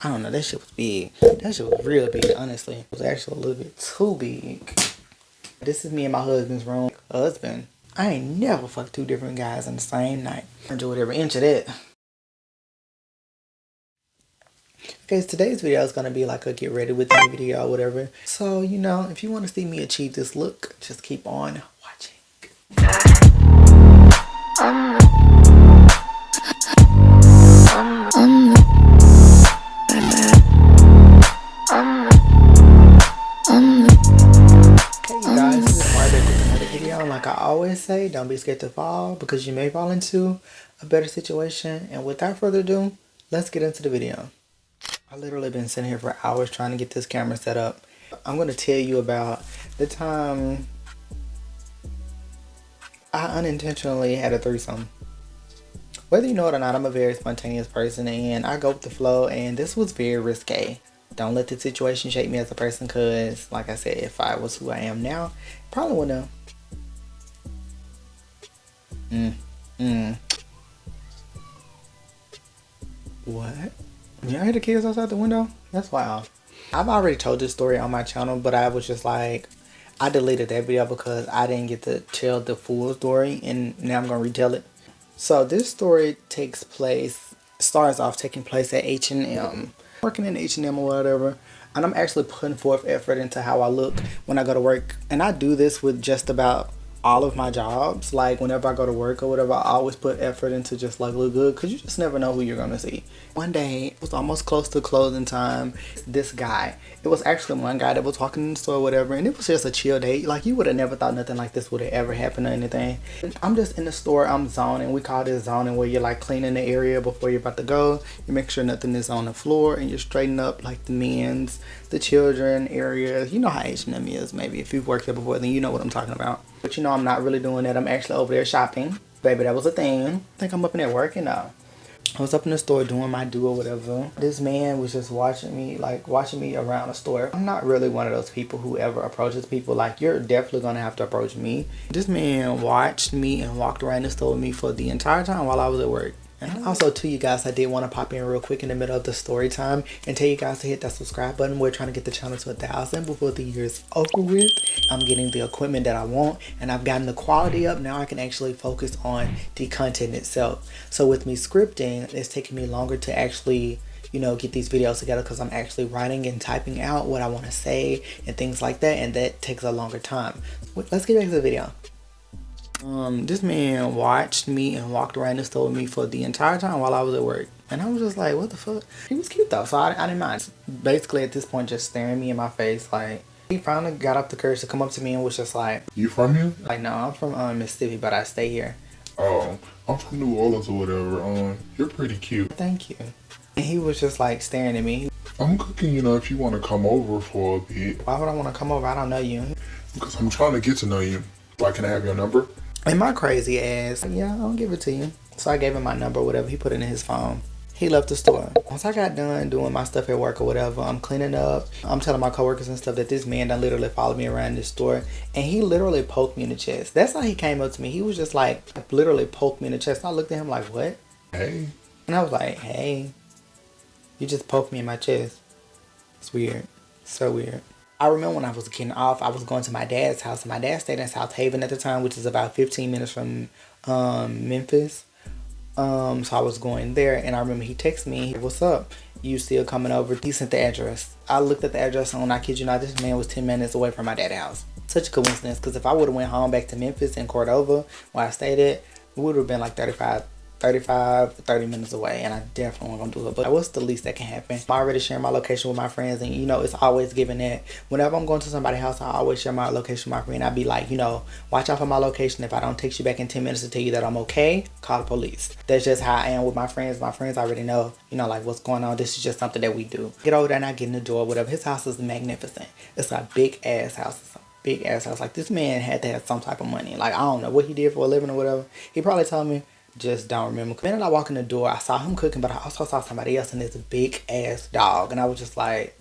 I don't know, that shit was big. That shit was real big, honestly. It was actually a little bit too big. This is me and my husband's room. Husband, I ain't never fucked two different guys in the same night. I enjoyed every inch of that. Okay, so today's video is gonna be like a get ready with me video or whatever. So, you know, if you want to see me achieve this look, just keep on watching. Like I always say, don't be scared to fall because you may fall into a better situation. And without further ado, let's get into the video. I literally been sitting here for hours trying to get this camera set up. I'm going to tell you about the time I unintentionally had a threesome. Whether you know it or not, I'm a very spontaneous person and I go with the flow, and this was very risque. Don't let the situation shape me as a person because, like I said, if I was who I am now, probably wouldn't have. What? Y'all hear the kids outside the window? That's wild. I've already told this story on my channel, but I was just like, I deleted that video because I didn't get to tell the full story, and now I'm gonna retell it. So this story starts off taking place at H&M, working in H&M or whatever. And I'm actually putting forth effort into how I look when I go to work. And I do this with just about all of my jobs. Like whenever I go to work or whatever, I always put effort into just like look good, because you just never know who you're gonna see. One day, it was almost close to closing time. This guy, it was actually one guy that was walking in the store or whatever, and it was just a chill day. Like you would have never thought nothing like this would have ever happened or anything. I'm just in the store, I'm zoning. We call this zoning, where you're like cleaning the area before you're about to go. You make sure nothing is on the floor and you straighten up like the men's, the children areas. You know how H&M is. Maybe if you've worked there before, then you know what I'm talking about. But you know, I'm not really doing that. I'm actually over there shopping. Baby, that was a thing. I think I'm up in there working now. I was up in the store doing my do or whatever. This man was just watching me around the store. I'm not really one of those people who ever approaches people. Like, you're definitely gonna have to approach me. This man watched me and walked around the store with me for the entire time while I was at work. And also to you guys, I did want to pop in real quick in the middle of the story time and tell you guys to hit that subscribe button. We're trying to get the channel to 1,000 before the year is over with. I'm getting the equipment that I want, and I've gotten the quality up. Now I can actually focus on the content itself. So with me scripting, it's taking me longer to actually, you know, get these videos together because I'm actually writing and typing out what I want to say and things like that, and that takes a longer time. Let's get back to the video. This man watched me and walked around the store with me for the entire time while I was at work. And I was just like, what the fuck? He was cute though, so I didn't mind. Basically at this point, just staring me in my face. Like, he finally got up the courage to come up to me and was just like, "You from here?" Like, no, I'm from Mississippi, but I stay here. Oh, I'm from New Orleans or whatever. You're pretty cute. Thank you. And he was just like staring at me. I'm cooking, you know, if you want to come over for a bit. Why would I want to come over? I don't know you. Because I'm trying to get to know you. Like, can I have your number? And my crazy ass, yeah, I'll give it to you. So I gave him my number, whatever. He put it in his phone. He left the store. Once I got done doing my stuff at work or whatever, I'm cleaning up. I'm telling my coworkers and stuff that this man done literally followed me around this store. And he literally poked me in the chest. That's how he came up to me. He was just like, literally poked me in the chest. And I looked at him like, what? Hey. And I was like, hey, you just poked me in my chest. It's weird. So weird. I remember when I was getting off, I was going to my dad's house. And my dad stayed in South Haven at the time, which is about 15 minutes from Memphis. So I was going there, and I remember he texted me, what's up? You still coming over? He sent the address. I looked at the address, and when I kid you not, this man was 10 minutes away from my dad's house. Such a coincidence, because if I would have went home back to Memphis and Cordova, where I stayed at, it would have been like 35 to 30 minutes away, and I definitely wasn't gonna do it. But what's the least that can happen? I'm already sharing my location with my friends, and you know, it's always given that whenever I'm going to somebody's house, I always share my location with my friend. I'd be like, you know, watch out for my location. If I don't text you back in 10 minutes to tell you that I'm okay, call the police. That's just how I am with my friends. My friends already know, you know, like what's going on. This is just something that we do. Get over there and I get in the door, whatever. His house is magnificent. It's a big ass house. It's a big ass house. Like, this man had to have some type of money. Like, I don't know what he did for a living or whatever. He probably told me, just don't remember. The minute I walk in the door, I saw him cooking, but I also saw somebody else, and it's a big ass dog. And I was just like,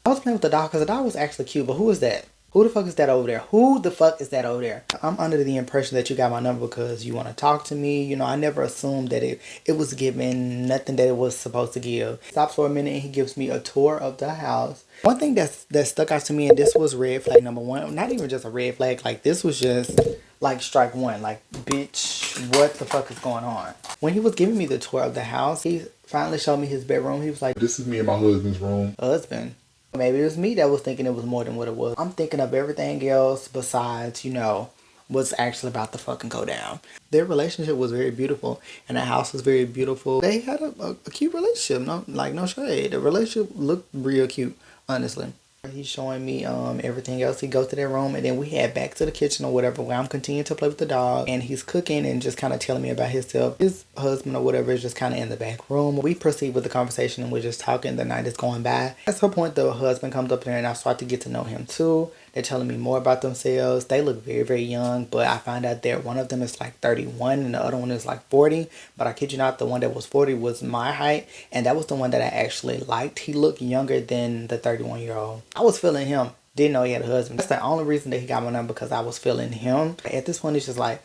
I was playing with the dog because the dog was actually cute, but who is that? Who the fuck is that over there? Who the fuck is that over there? I'm under the impression that you got my number because you want to talk to me. You know, I never assumed that it was giving nothing that it was supposed to give. Stops for a minute and he gives me a tour of the house. One thing that stuck out to me, and this was red flag number one, not even just a red flag, like this was just like strike one, like bitch, what the fuck is going on? When he was giving me the tour of the house, he finally showed me his bedroom. He was like, this is me and my husband's room. Husband. Maybe it was me that was thinking it was more than what it was. I'm thinking of everything else besides, you know, what's actually about to fucking go down. Their relationship was very beautiful and the house was very beautiful. They had a cute relationship. No shade. The relationship looked real cute, honestly. He's showing me everything else. He goes to their room and then we head back to the kitchen or whatever where I'm continuing to play with the dog and he's cooking and just kind of telling me about himself. His husband or whatever is just kind of in the back room. We proceed with the conversation and we're just talking. The night is going by. At some point the husband comes up there and I start to get to know him too. They're telling me more about themselves. They look very, very young, but I find out that one of them is like 31 and the other one is like 40. But I kid you not, the one that was 40 was my height, and that was the one that I actually liked. He looked younger than the 31-year-old. I was feeling him. Didn't know he had a husband. That's the only reason that he got my number, because I was feeling him. At this point, it's just like,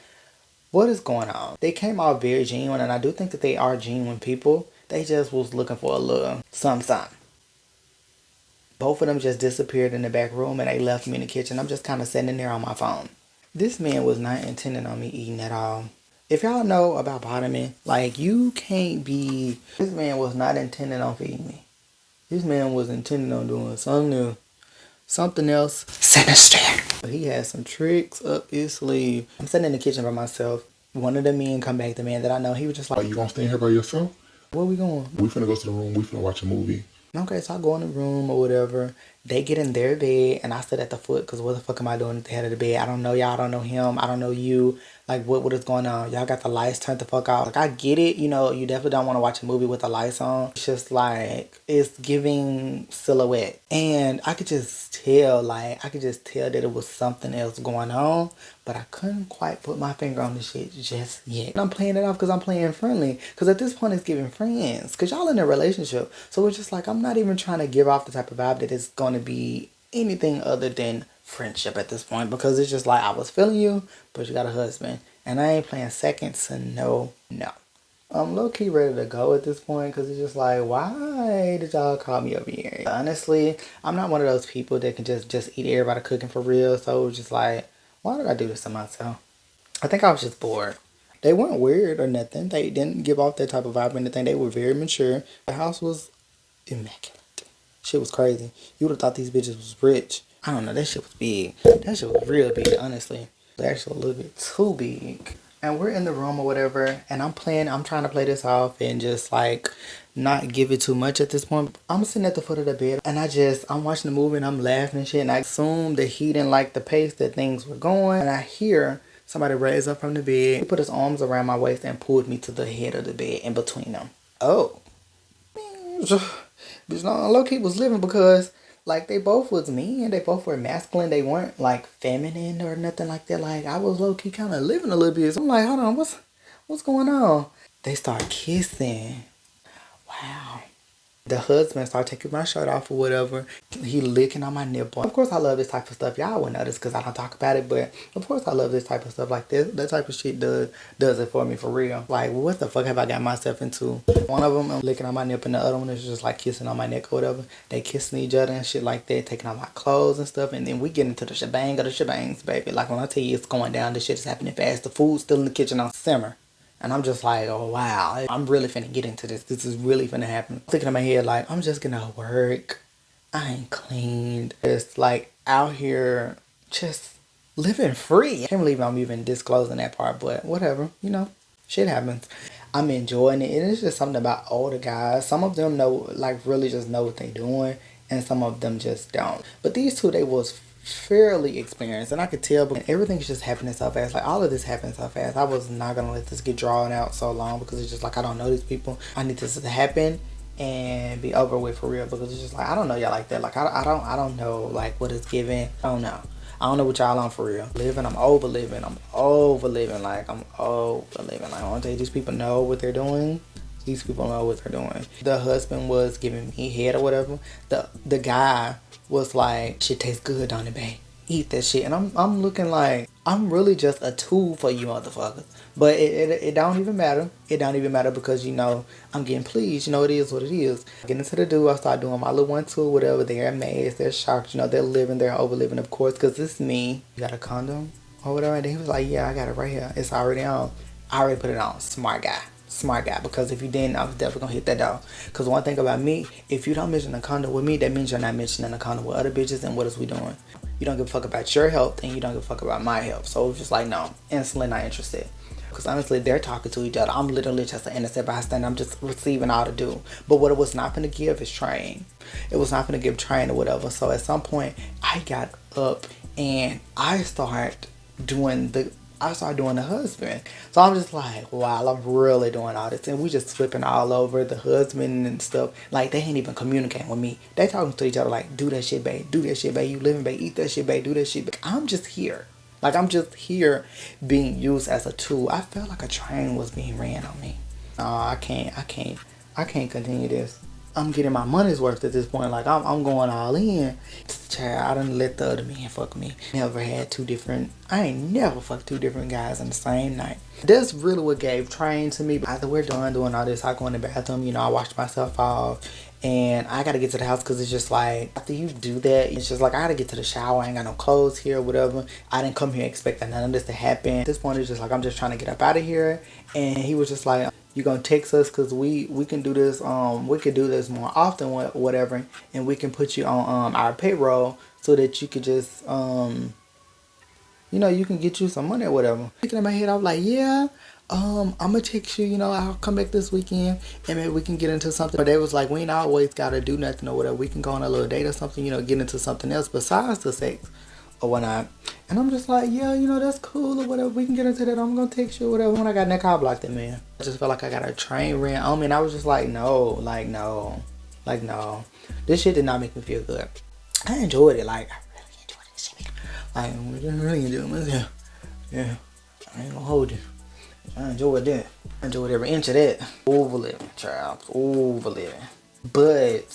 what is going on? They came out very genuine, and I do think that they are genuine people. They just was looking for a little something. Both of them just disappeared in the back room and they left me in the kitchen. I'm just kind of sitting there on my phone. This man was not intending on me eating at all. If y'all know about bottoming, like you can't be... This man was not intending on feeding me. This man was intending on doing something new. Something else sinister. He had some tricks up his sleeve. I'm sitting in the kitchen by myself. One of the men come back, the man that I know, he was just like... Are you gonna stay here by yourself? Where we going? We finna go to the room. We finna watch a movie. Okay, so I go in the room or whatever. They get in their bed and I sit at the foot because what the fuck am I doing at the head of the bed? I don't know y'all. I don't know him. I don't know you. Like, what is going on? Y'all got the lights turned the fuck off. Like, I get it. You know, you definitely don't want to watch a movie with the lights on. It's just like, it's giving silhouette. And I could just tell that it was something else going on. But I couldn't quite put my finger on the shit just yet. And I'm playing it off because I'm playing friendly. Because at this point, it's giving friends. Because y'all in a relationship. So it's just like, I'm not even trying to give off the type of vibe that is going to be anything other than friendship at this point. Because it's just like, I was feeling you, but you got a husband. And I ain't playing second, so no. I'm low-key ready to go at this point. Because it's just like, why did y'all call me over here? Honestly, I'm not one of those people that can just eat everybody cooking for real. So it's just like, why did I do this to myself? I think I was just bored. They weren't weird or nothing. They didn't give off that type of vibe or anything. They were very mature. The house was immaculate. Shit was crazy. You would have thought these bitches was rich. I don't know. That shit was big. That shit was real big, honestly. Actually a little bit too big. And we're in the room or whatever. And I'm trying to play this off and just like not give it too much at this point. I'm sitting at the foot of the bed and I'm watching the movie and I'm laughing and shit. And I assume that he didn't like the pace that things were going. And I hear somebody raise up from the bed. He put his arms around my waist and pulled me to the head of the bed in between them. Oh. Bitch, no, low-key was living because like they both was men. They both were masculine. They weren't like feminine or nothing like that. Like I was low-key kind of living a little bit. So I'm like, hold on, what's going on? They start kissing. Wow. The husband started taking my shirt off or whatever. He licking on my nipple. Of course I love this type of stuff. Y'all wouldn't know this because I don't talk about it. But of course I love this type of stuff like this. That type of shit does it for me for real. Like what the fuck have I got myself into? One of them licking on my nipple and the other one is just like kissing on my neck or whatever. They kissing each other and shit like that. Taking off my clothes and stuff. And then we get into the shebang of the shebangs, baby. Like when I tell you it's going down, this shit is happening fast. The food's still in the kitchen on simmer. And I'm just like, oh wow, I'm really finna get into this. This is really finna happen. I'm thinking in my head like, I'm just gonna work. I ain't cleaned. Just like out here just living free. I can't believe I'm even disclosing that part, but whatever, you know, shit happens. I'm enjoying it. And it's just something about older guys. Some of them know, like really just know what they doing. And some of them just don't. But these two, they was fairly experienced, and I could tell, but everything's just happening so fast. Like all of this happened so fast. I was not gonna let this get drawn out so long because it's just like I don't know these people. I need this to happen and be over with for real because it's just like I don't know y'all like that. Like I don't know like what it's giving. I don't know what y'all on for real. I'm over living. Like I'm over living. Like I want to tell you, these people know what they're doing. These people know what they're doing. The husband was giving me head or whatever. The guy was like, shit tastes good, don't it, babe? eat that shit. And I'm looking like I'm really just a tool for you motherfuckers. But it don't even matter. It don't even matter because, you know, I'm getting pleased. You know, it is what it is. Getting into the do, I start doing my little 1-2, whatever. They're amazed. They're shocked. You know, they're living. They're overliving, of course, because it's me. You got a condom or whatever? And he was like, yeah, I got it right here. It's already on. I already put it on. Smart guy. Smart guy. Because if you didn't, I was definitely going to hit that dog. Because one thing about me, if you don't mention a condom with me, that means you're not mentioning a condom with other bitches. And what is we doing? You don't give a fuck about your health and you don't give a fuck about my health. So it's just like, no, instantly not interested. Because honestly, they're talking to each other. I'm literally just an innocent bystander. I'm just receiving all to do. But what it was not going to give is train. It was not going to give train or whatever. So at some point, I got up and I started doing the husband. So I'm just like, wow, I'm really doing all this. And we just flipping all over the husband and stuff. Like, they ain't even communicating with me. They talking to each other like, do that shit, babe. Do that shit, babe. You living, babe. Eat that shit, babe. Do that shit, babe. I'm just here. Like, I'm just here being used as a tool. I felt like a train was being ran on me. I can't continue this. I'm getting my money's worth at this point. Like, I'm going all in. Child, I done let the other man fuck me. I ain't never fucked 2 different guys in the same night. That's really what gave train to me. After we're done doing all this, I go in the bathroom, you know, I wash myself off. And I gotta get to the house because it's just like, after you do that, it's just like, I gotta get to the shower. I ain't got no clothes here or whatever. I didn't come here expecting none of this to happen. At this point, it's just like, I'm just trying to get up out of here. And he was just like, you gonna text us because we can do this, we could do this more often, whatever. And we can put you on our payroll so that you could just, you know, you can get you some money or whatever. Thinking in my head, I was like, yeah. I'm gonna text you, you know, I'll come back this weekend and maybe we can get into something. But they was like, we ain't always gotta do nothing or whatever. We can go on a little date or something, you know, get into something else besides the sex or whatnot. And I'm just like, yeah, you know, that's cool or whatever. We can get into that. I'm gonna text you or whatever. When I got that car, I blocked that man. I just felt like I got a train ran on me and I was just like, no. This shit did not make me feel good. I enjoyed it. Like, I really enjoyed this shit. Like, I really enjoyed myself. Yeah, I ain't gonna hold you. I enjoyed that. I enjoyed every inch of that. Overliving, child. Overliving. But,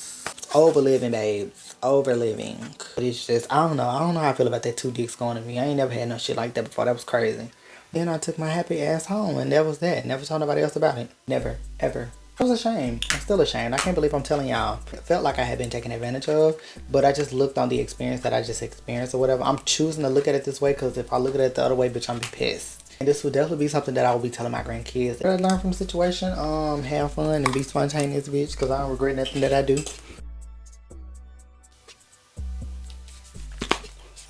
overliving, babes. Overliving. But it's just, I don't know how I feel about that 2 dicks going to me. I ain't never had no shit like that before. That was crazy. Then I took my happy ass home and that was that. Never told nobody else about it. Never. Ever. I was ashamed. I'm still ashamed. I can't believe I'm telling y'all. It felt like I had been taken advantage of, but I just looked on the experience that I just experienced or whatever. I'm choosing to look at it this way because if I look at it the other way, bitch, I'm be pissed. And this will definitely be something that I will be telling my grandkids. I learn from the situation, have fun and be spontaneous, bitch, because I don't regret nothing that I do.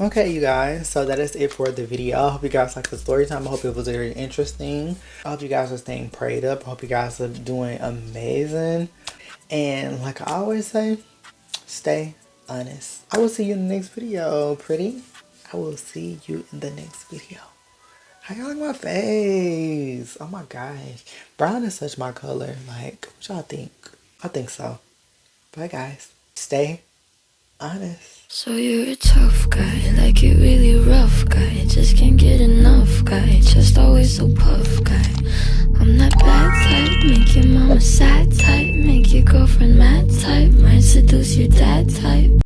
Okay, you guys, so that is it for the video. I hope you guys liked the story time. I hope it was very interesting. I hope you guys are staying prayed up. I hope you guys are doing amazing. And like I always say, stay honest. I will see you in the next video, pretty. I will see you in the next video. How y'all like my face? Oh my gosh. Brown is such my color. Like, what y'all think? I think so. Bye, guys. Stay honest. So you're a tough guy, like it really rough guy. Just can't get enough guy, just always so puff guy. I'm that bad type, make your mama sad type, make your girlfriend mad type, might seduce your dad type.